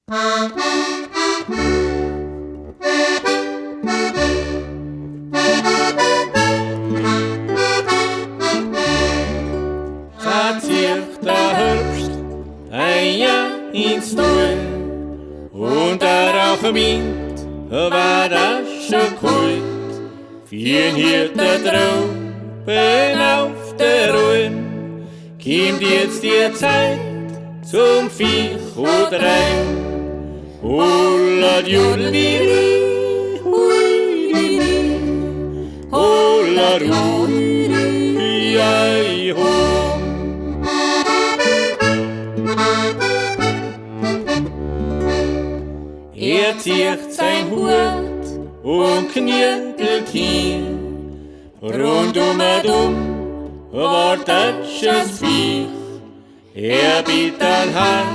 Da zieht der Herbst ein Jahr ins Tal und der Rauch meint, war das schon kalt. Vielen Hirten Trauben auf der Ruhe, kommt jetzt die Zeit zum Viech und Rein. Holla jodeli, huididi, holla rudi, jai ho. Zieht sein Hut und knüttelt hin. Rundum wartet das Viech. Bietet an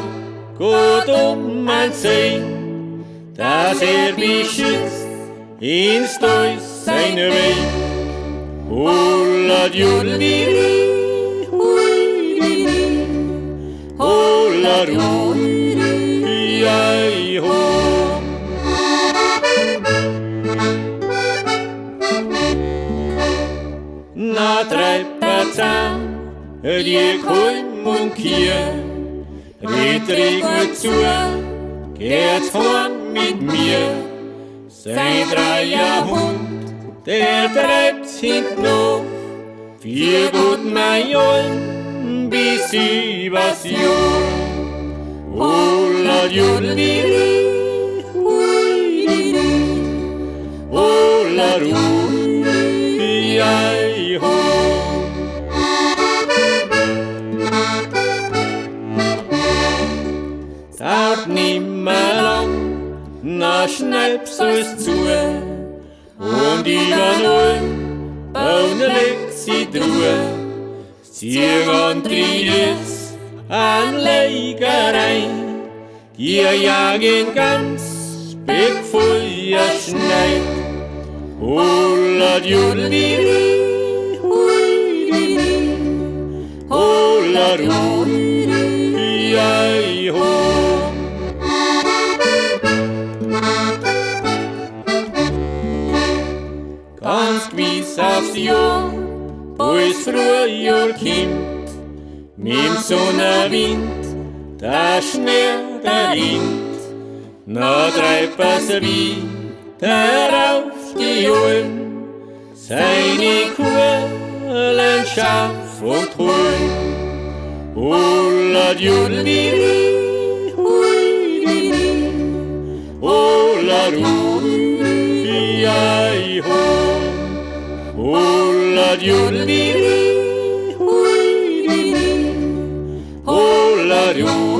Gott ein Zeichen, dass beschützt ins Deus seine Weg. Holla jodeli, huididi, holla rudi, jai ho. Na treibt zusammen die Kulm und Kier, redet gut zu, geht heim mit mir. Sein Dreierhund, der treibt's hinten auf, 4 gut Millionen bis übers Jahr. Holla jodeli, huididi, holla rudi, jai ho. Dauert nimmer lang, na schneibt's euch zu und über Null bauen legt sie Truhe. Sie jetzt an Legerei, die jagen ganz Feuer schneit. Holla jodeli, huididi, holla rudi, jai ho. Ganz gewiss aufs Jahr, wo es Frühjahr kommt, mit'm Sonnenwind, der Schnee, der rinnt, na treibt es wieder auf die Alm, seine Kuhlen scharf und hohl. Holla jodeli, huididi, holla rudi, jai ho. Holla jodeli, huididi, holla rudi.